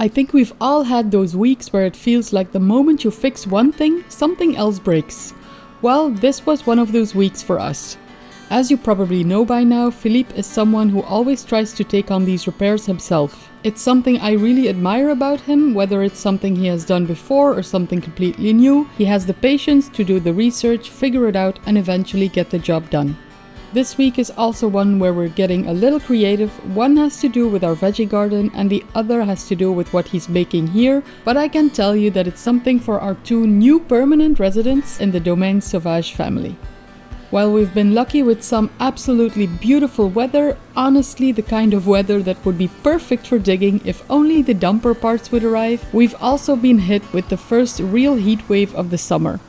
I think we've all had those weeks where it feels like the moment you fix one thing, something else breaks. Well, this was one of those weeks for us. As you probably know by now, Philippe is someone who always tries to take on these repairs himself. It's something I really admire about him, whether it's something he has done before or something completely new. He has the patience to do the research, figure it out, and eventually get the job done. This week is also one where we're getting a little creative. One has to do with our veggie garden and the other has to do with what he's baking here, but I can tell you that it's something for our 2 new permanent residents in the Domaine Sauvage family. While we've been lucky with some absolutely beautiful weather, honestly the kind of weather that would be perfect for digging if only the dumper parts would arrive, we've also been hit with the first real heat wave of the summer.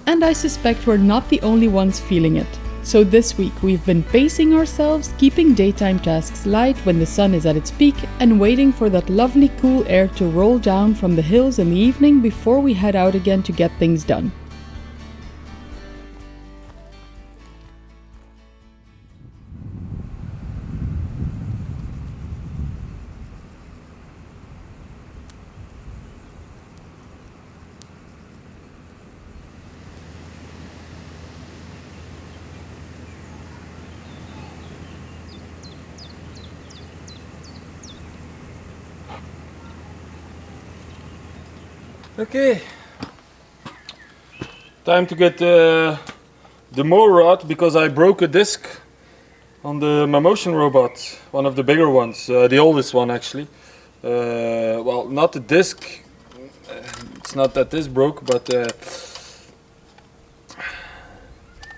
And I suspect we're not the only ones feeling it. So this week we've been pacing ourselves, keeping daytime tasks light when the sun is at its peak, and waiting for that lovely cool air to roll down from the hills in the evening before we head out again to get things done. Okay, time to get the mower out because I broke a disc on my motion robot, one of the bigger ones, the oldest one actually. Well, not the disc, it's not that this broke, but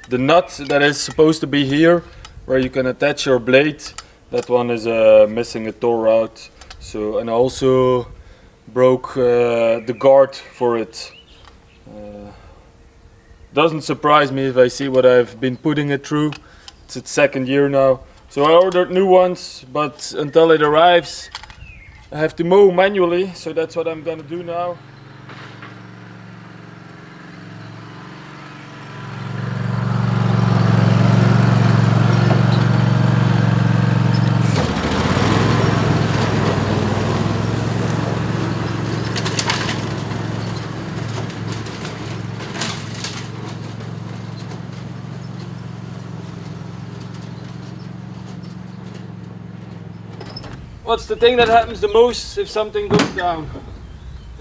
the nut that is supposed to be here, where you can attach your blade, that one is missing, it tore out. So, and I also broke the guard for it. Doesn't surprise me if I see what I've been putting it through. It's its 2nd year now. So I ordered new ones, but until it arrives I have to mow manually, so that's what I'm gonna do now. What's the thing that happens the most if something goes down?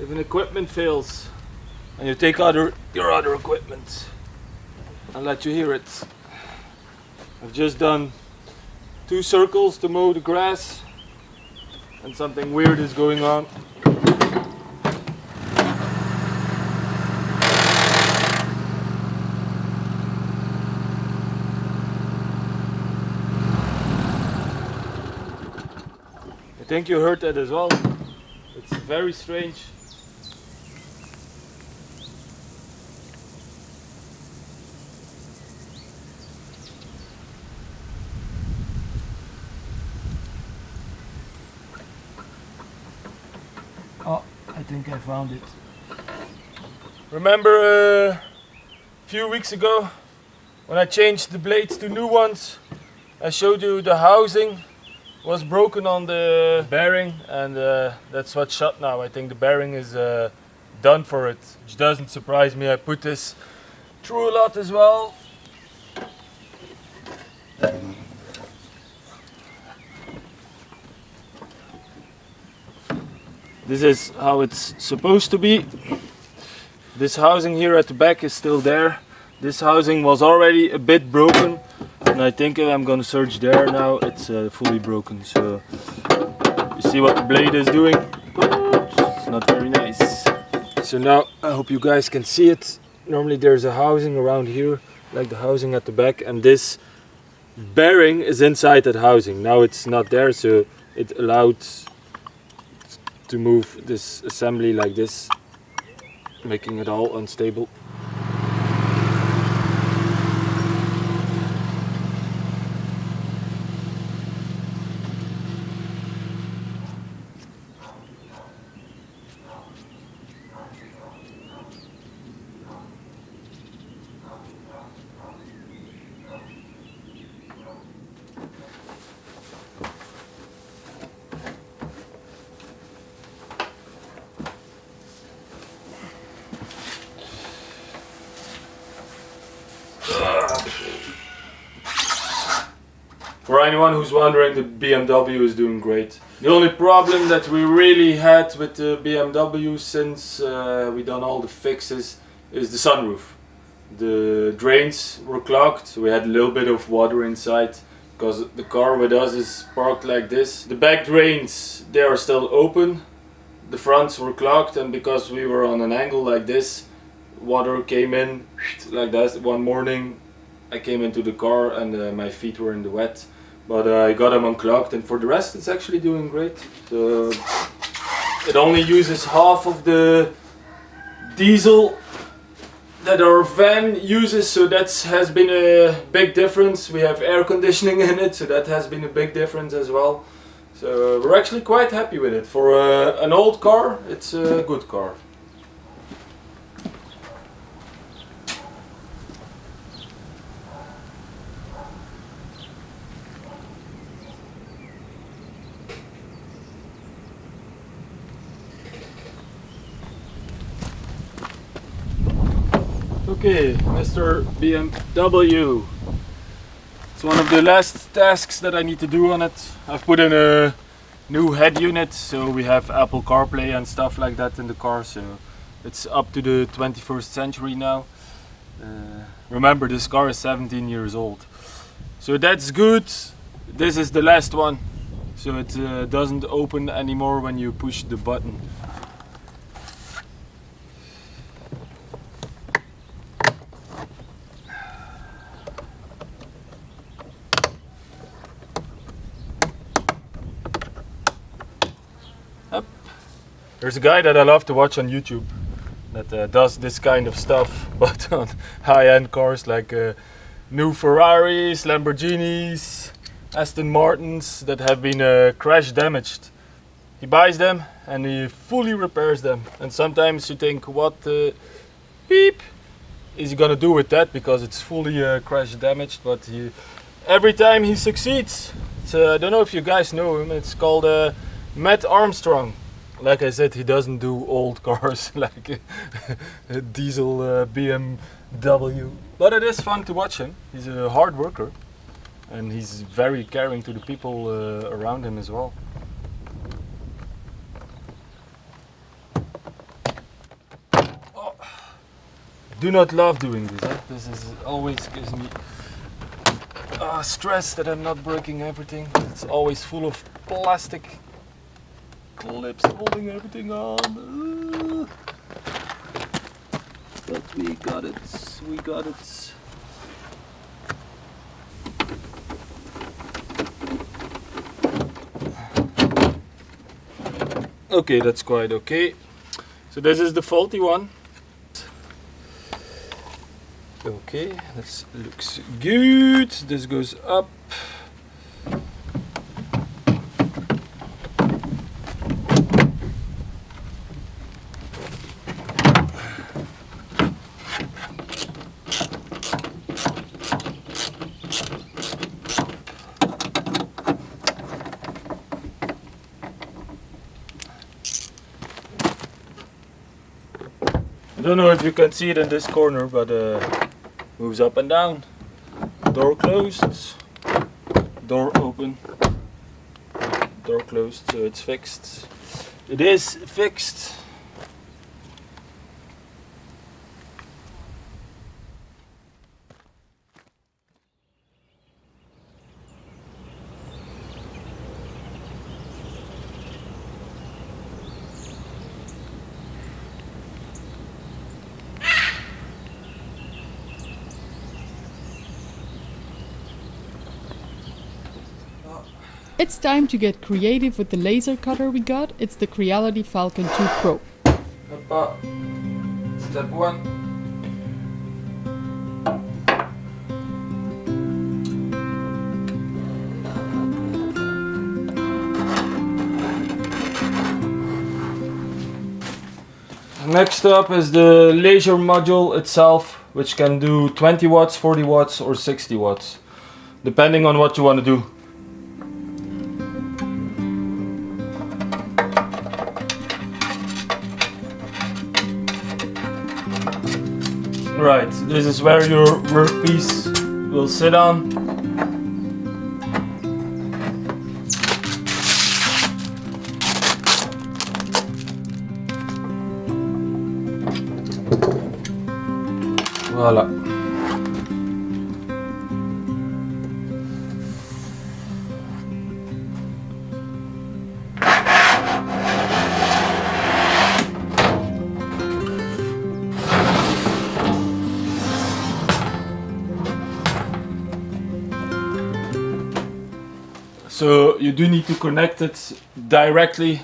If an equipment fails and you take your other equipment. I'll let you hear it. I've just done 2 circles to mow the grass and something weird is going on. I think you heard that as well. It's very strange. Oh, I think I found it. Remember a few weeks ago when I changed the blades to new ones, I showed you the housing was broken on the bearing, and that's what's shot now. I think the bearing is done for it, which doesn't surprise me. I put this through a lot as well. This is how it's supposed to be. This housing here at the back is still there. This housing was already a bit broken, and I think if I'm gonna search there now, it's fully broken. So you see what the blade is doing? It's not very nice. So now I hope you guys can see it. Normally there's a housing around here, like the housing at the back, and this bearing is inside that housing. Now it's not there, so it allowed to move this assembly like this, making it all unstable. For anyone who's wondering, the BMW is doing great. The only problem that we really had with the BMW since we done all the fixes is the sunroof. The drains were clogged, so we had a little bit of water inside because the car with us is parked like this. The back drains, they are still open. The fronts were clogged, and because we were on an angle like this, water came in like that. One morning I came into the car and my feet were in the wet, but I got them unclogged, and for the rest it's actually doing great. So it only uses half of the diesel that our van uses, so that has been a big difference. We have air conditioning in it, so that has been a big difference as well. So we're actually quite happy with it. For an old car, it's a good car. Okay, Mr. BMW. It's one of the last tasks that I need to do on it. I've put in a new head unit, so we have Apple CarPlay and stuff like that in the car, so it's up to the 21st century now. Remember, this car is 17 years old. So that's good. This is the last one, so it doesn't open anymore when you push the button. There's a guy that I love to watch on YouTube that does this kind of stuff, but on high-end cars like new Ferraris, Lamborghinis, Aston Martins that have been crash damaged. He buys them and he fully repairs them, and sometimes you think, what beep is he gonna do with that, because it's fully crash damaged, but every time he succeeds. I don't know if you guys know him, it's called Matt Armstrong. Like I said, he doesn't do old cars like a diesel BMW, but it is fun to watch him. He's a hard worker and he's very caring to the people around him as well. Oh. I do not love doing this. This always gives me stress that I'm not breaking everything. It's always full of plastic clips holding everything on. But we got it. We got it. Okay, that's quite okay. So this is the faulty one. Okay, that looks good. This goes up. I don't know if you can see it in this corner, but moves up and down. Door closed, door open, door closed, so it's fixed. It is fixed. It's time to get creative with the laser cutter we got. It's the Creality Falcon 2 Pro. Hoppa. Step 1. Next up is the laser module itself, which can do 20 watts, 40 watts or 60 watts, depending on what you want to do. Right, this is where your workpiece will sit on. Voilà. So you do need to connect it directly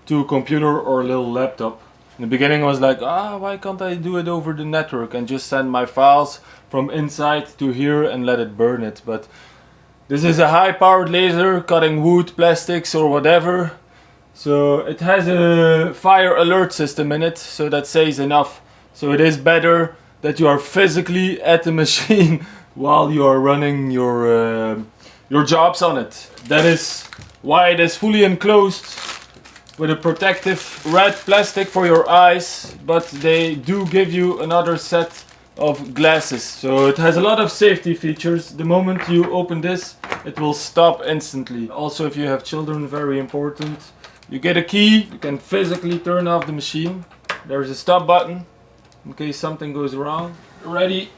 to a computer or a little laptop. In the beginning I was like, why can't I do it over the network and just send my files from inside to here and let it burn it. But this is a high powered laser cutting wood, plastics or whatever. So it has a fire alert system in it, so that says enough. So it is better that you are physically at the machine while you are running your jobs on it. That is why it is fully enclosed with a protective red plastic for your eyes, but they do give you another set of glasses. So it has a lot of safety features. The moment you open this, it will stop instantly. Also, if you have children, very important. You get a key, you can physically turn off the machine. There's a stop button in case something goes wrong. Ready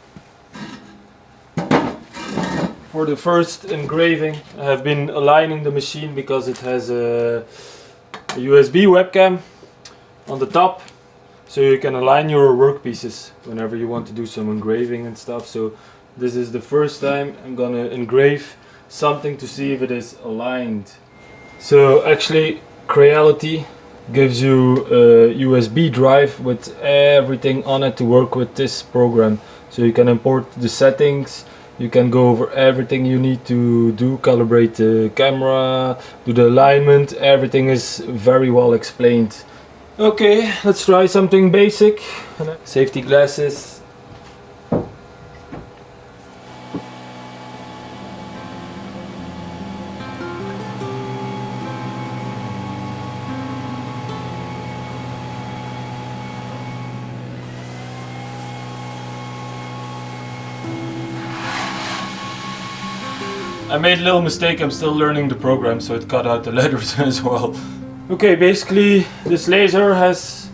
for the first engraving. I have been aligning the machine because it has a USB webcam on the top, so you can align your workpieces whenever you want to do some engraving and stuff. So this is the first time I'm gonna engrave something to see if it is aligned. So actually Creality gives you a USB drive with everything on it to work with this program. So you can import the settings, you can go over everything you need to do, calibrate the camera, do the alignment, everything is very well explained. Okay, let's try something basic. Safety glasses. I made a little mistake, I'm still learning the program, so it cut out the letters as well. Okay, basically this laser has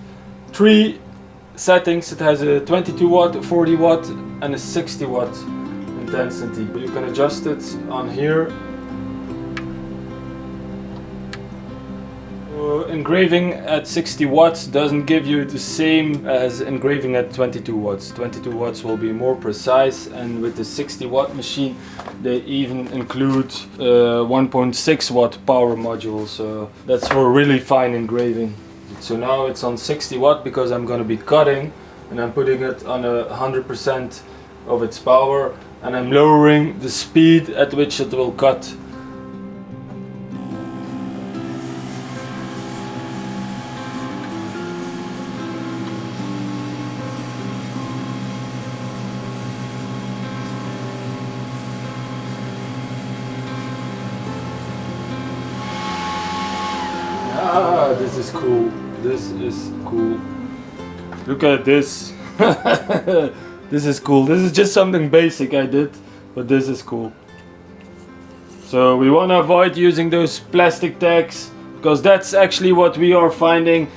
3 settings. It has a 22 watt, a 40 watt and a 60 watt intensity. You can adjust it on here. Engraving at 60 watts doesn't give you the same as engraving at 22 watts. 22 watts will be more precise, and with the 60 watt machine they even include 1.6 watt power module, so that's for really fine engraving. So now it's on 60 watt because I'm going to be cutting and I'm putting it on 100% of its power, and I'm lowering the speed at which it will cut. This is cool. This is cool. Look at this. This is cool. This is just something basic I did, but this is cool. So we want to avoid using those plastic tags because that's actually what we are finding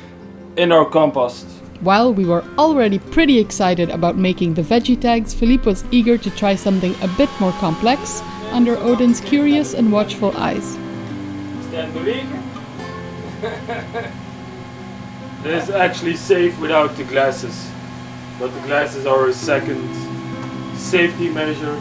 in our compost. While we were already pretty excited about making the veggie tags, Philippe was eager to try something a bit more complex under Odin's curious and watchful eyes. Stand bewegen. This is actually safe without the glasses, but the glasses are a second safety measure.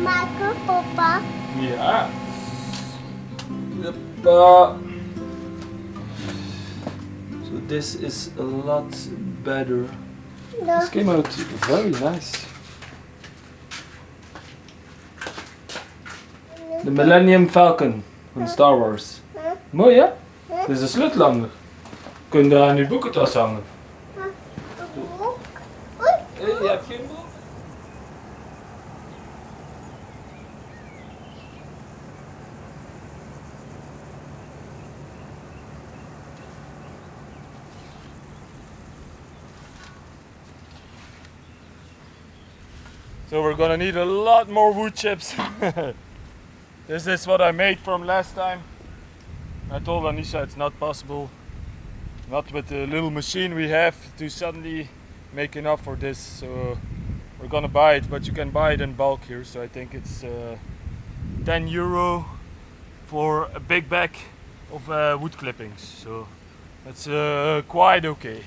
Marker, Papa. Yeah. Yep. So this is a lot better. No. This came out very nice. De Millennium Falcon van Star Wars. Mooi hè? Dit is een sleutelhanger. Kun je aan je boekentas hangen. Je hebt geen boek. So we're gonna need a lot more wood chips. This is what I made from last time. I told Anisha it's not possible, not with the little machine we have, to suddenly make enough for this. So we're gonna buy it, but you can buy it in bulk here. So I think it's €10 for a big bag of wood clippings. So that's quite okay.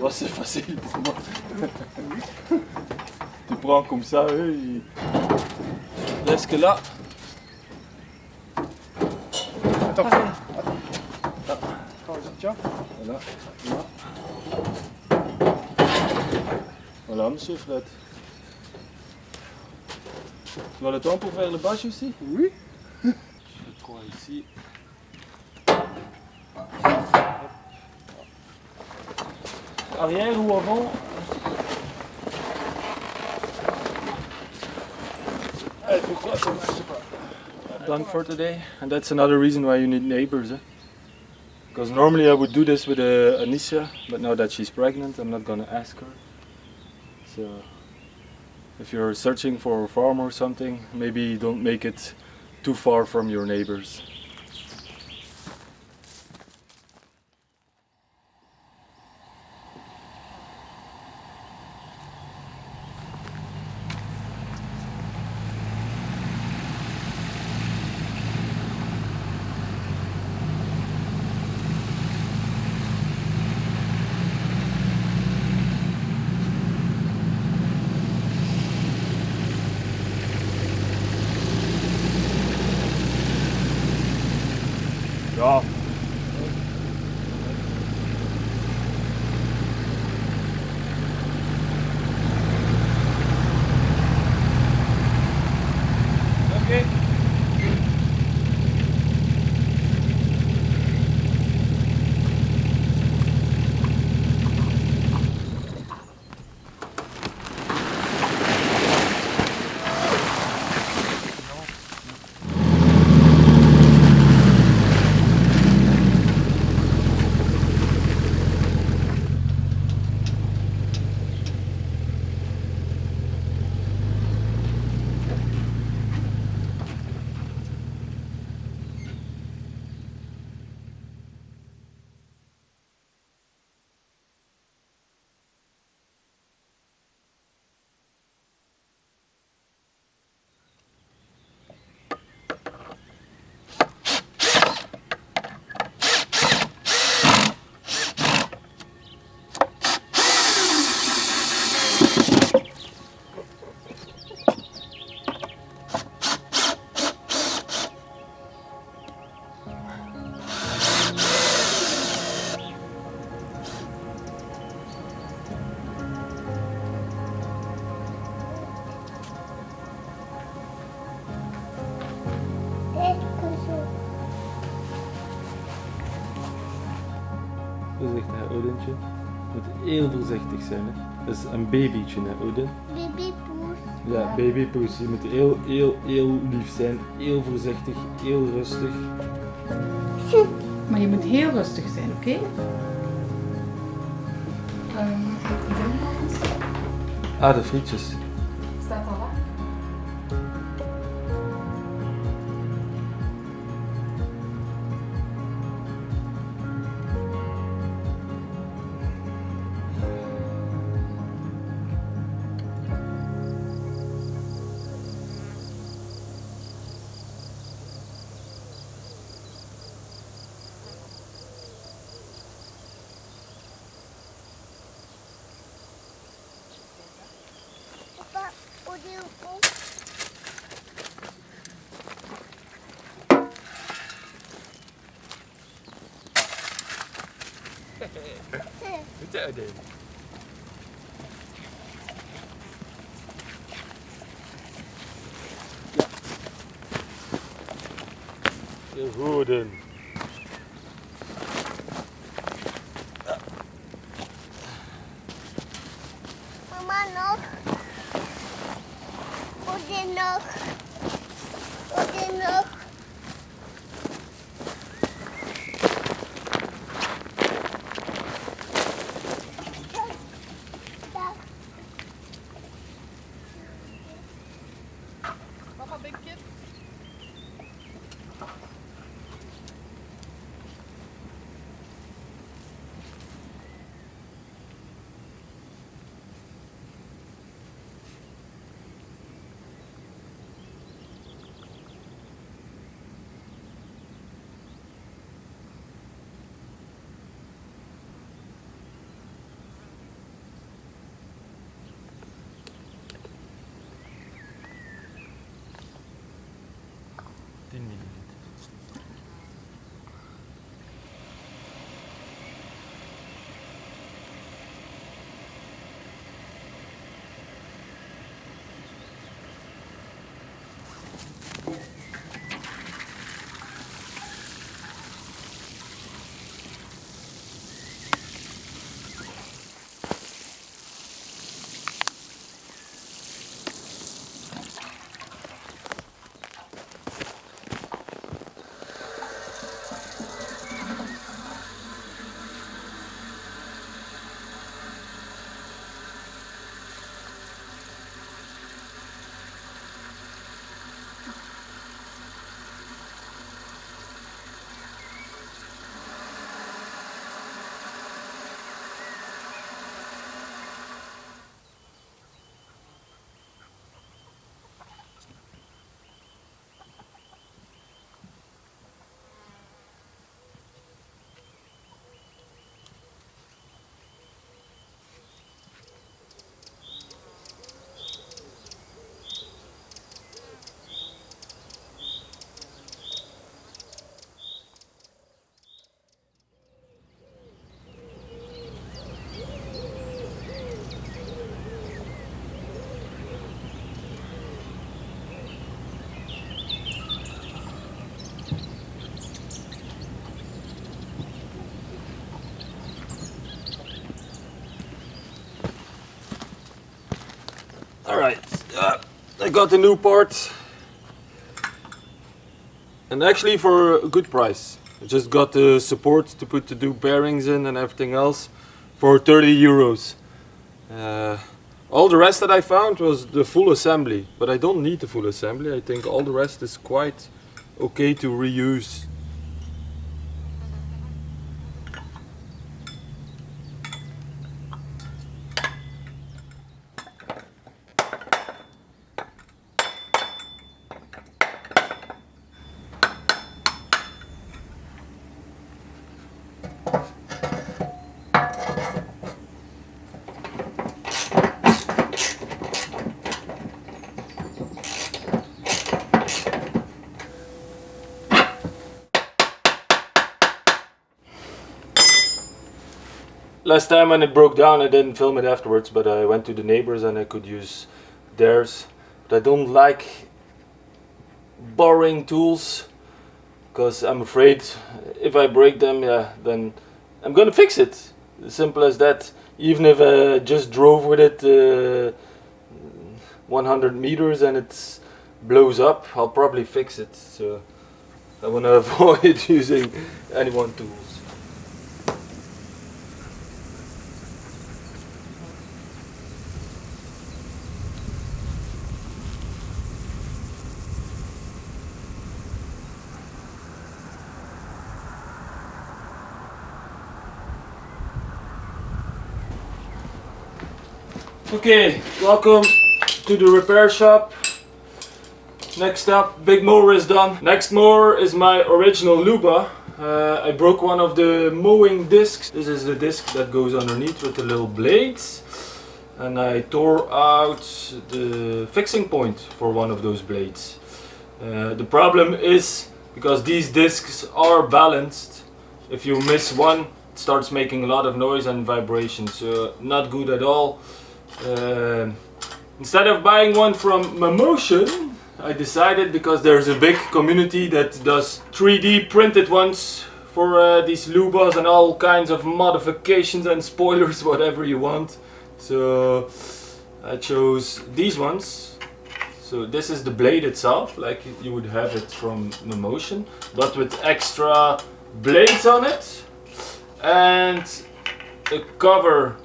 C'est facile pour moi. Tu prends comme ça, et presque là. Attends. Tiens. Voilà. Voilà, monsieur Fred. Tu as le temps pour faire le bâche aussi? Oui. Je crois ici. Arrière ou avant? Done for today, and that's another reason why you need neighbors. Because normally I would do this with Anisha, but now that she's pregnant, I'm not gonna ask her. So if you're searching for a farm or something, maybe don't make it too far from your neighbors. Ja. Okay. Voorzichtig, hè, Odintje. Je moet heel voorzichtig zijn. Hè. Dat is een babytje, hè, Odin. Babypoes. Ja, babypoes. Je moet heel lief zijn. Heel voorzichtig, heel rustig. Maar je moet heel rustig zijn, oké? Ah, de frietjes. Staat al af? De hoeden. Mama nog. Hoeden nog. Hoeden nog. Papa, big kid. Alright, I got the new part, and actually for a good price. I just got the support to put the new bearings in and everything else for 30 euros. All the rest that I found was the full assembly, but I don't need the full assembly. I think all the rest is quite okay to reuse. Last time when it broke down, I didn't film it afterwards, but I went to the neighbors and I could use theirs. But I don't like borrowing tools because I'm afraid if I break them, yeah, then I'm gonna fix it. Simple as that. Even if I just drove with it 100 meters and it blows up, I'll probably fix it. So I want to avoid using anyone's tools. Okay, welcome to the repair shop. Next up, big mower is done. Next mower is my original Luba. I broke one of the mowing discs. This is the disc that goes underneath with the little blades. and I tore out the fixing point for one of those blades. The problem is, because these discs are balanced, if you miss one, it starts making a lot of noise and vibration, so not good at all. Instead of buying one from Motion, I decided, because there's a big community that does 3D printed ones for these lubas and all kinds of modifications and spoilers, whatever you want. So I chose these ones. So this is the blade itself, like you would have it from Motion, but with extra blades on it and a cover.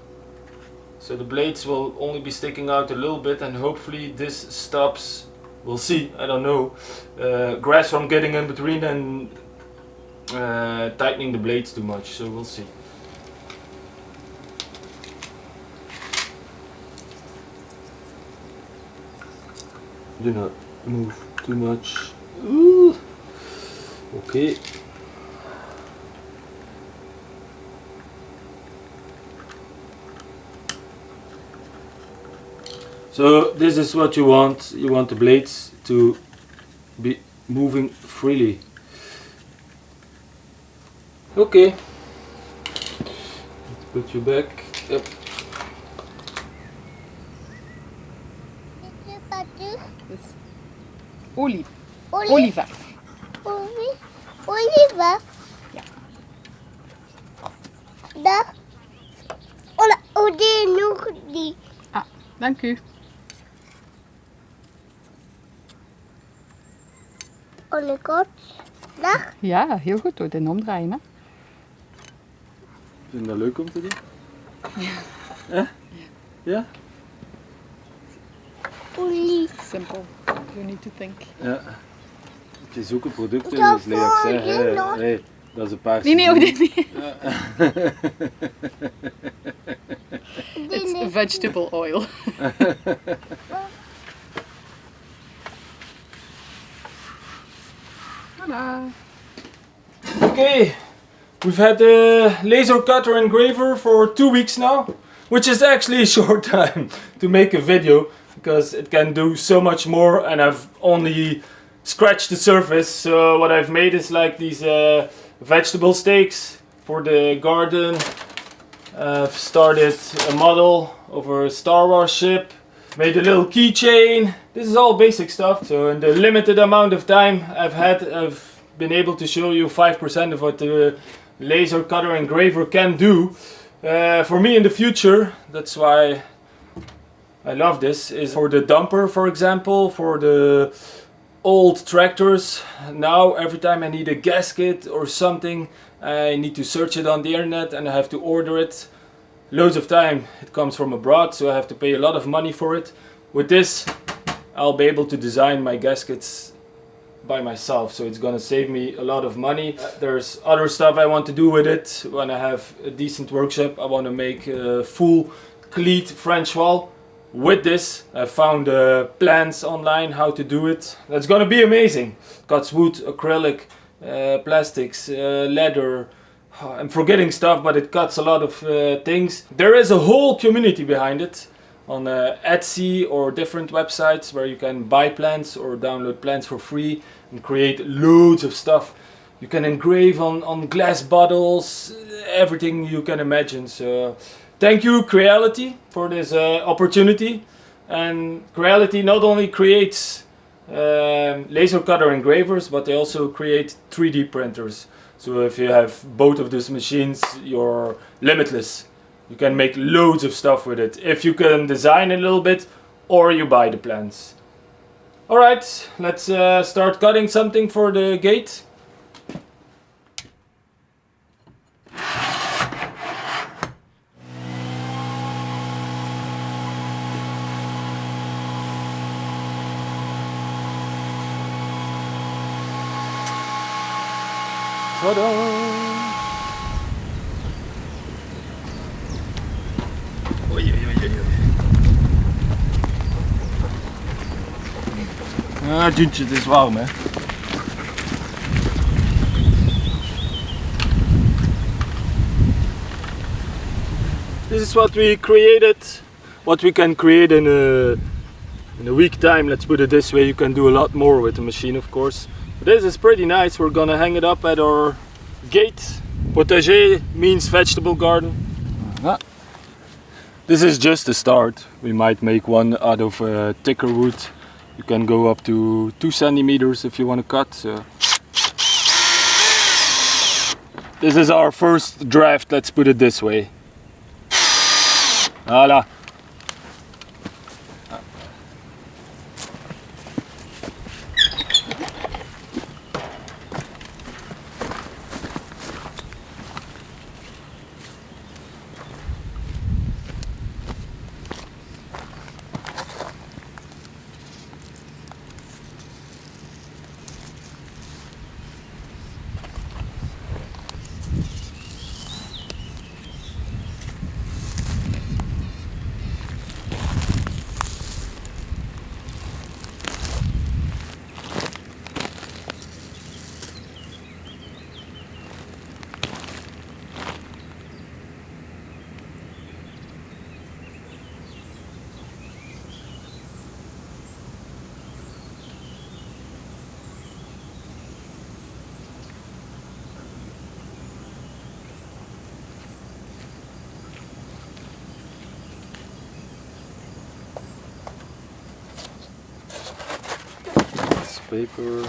So the blades will only be sticking out a little bit, and hopefully this stops, we'll see, I don't know, grass from getting in between and tightening the blades too much, so we'll see. Do not move too much. Ooh. Okay. So this is what you want. You want the blades to be moving freely. Okay. Let's put you back. Yep. Dus olieverf. Olieverf. Ja. Daar. Oh, die nog die. Ah, dank u. Ollekort. Daar. Ja, heel goed hoor. Den omdraaien hè. Vind je dat leuk om te doen? Ja. Ja? Olie. Simple. You need to think. Ja. Het is ook een product, dus like ik zeg, hey, dat is een paar. Nee, ook dit niet. Ja. It's vegetable oil. Hola. Okay, we've had the laser cutter engraver for 2 weeks now, which is actually a short time to make a video because it can do so much more, and I've only scratched the surface. So what I've made is like these vegetable stakes for the garden. I've started a model of a Star Wars ship, made a little keychain. This is all basic stuff. So in the limited amount of time I've been able to show you 5% of what the laser cutter engraver can do. For me in the future, that's why I love this, is for the dumper, for example, for the old tractors. Now every time I need a gasket or something, I need to search it on the internet and I have to order it. Loads of time it comes from abroad, so I have to pay a lot of money for it. With this I'll be able to design my gaskets by myself, so it's gonna save me a lot of money. There's other stuff I want to do with it. When I have a decent workshop, I want to make a full cleat French wall. With this, I found plans online how to do it. That's gonna be amazing. Cuts wood, acrylic, plastics, leather. I'm forgetting stuff, but it cuts a lot of things. There is a whole community behind it on Etsy or different websites where you can buy plans or download plans for free and create loads of stuff. You can engrave on glass bottles, everything you can imagine. So thank you Creality for this opportunity. And Creality not only creates laser cutter engravers, but they also create 3D printers. So if you have both of these machines, you're limitless. You can make loads of stuff with it if you can design a little bit or you buy the plans. Alright, let's start cutting something for the gate. Ta-da! Oei, oei, oei, oei. Ah, Juntje, het is warm hè. This is what we created what we can create in a week time, let's put it this way. You can do a lot more with the machine, of course. But this is pretty nice. We're gonna hang it up at our gate. Potager means vegetable garden. This is just a start. We might make one out of thicker wood. You can go up to 2 centimeters if you want to cut. This is our first draft, let's put it this way. Voila. Paper.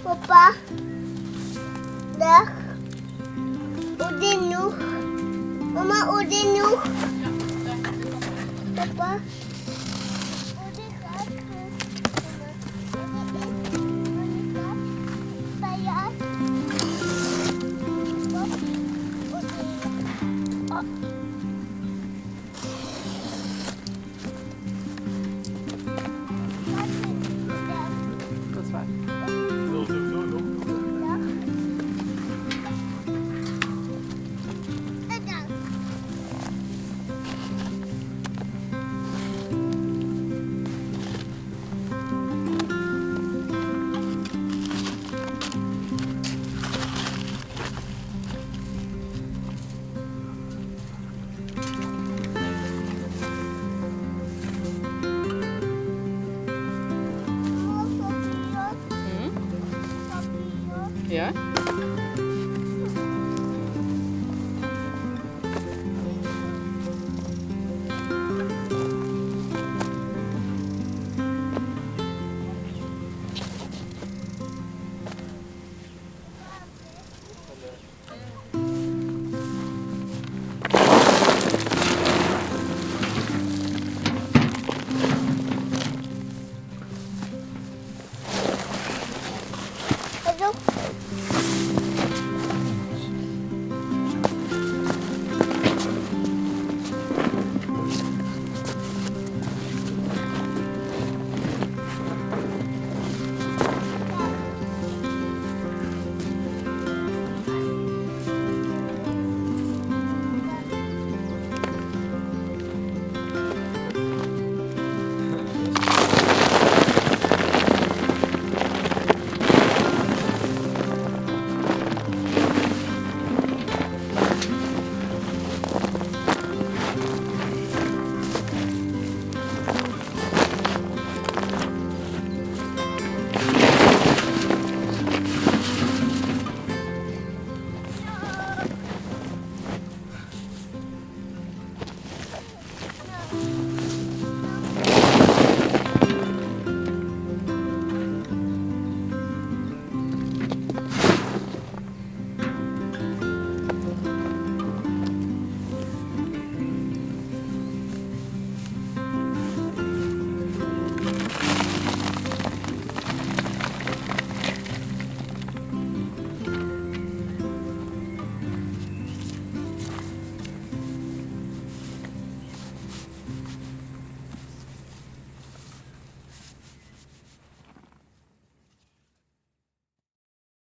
Papa, dag. Udin nog. Mama, udin nog. Papa. Udin gaat. Bayar. That's fine. Yeah?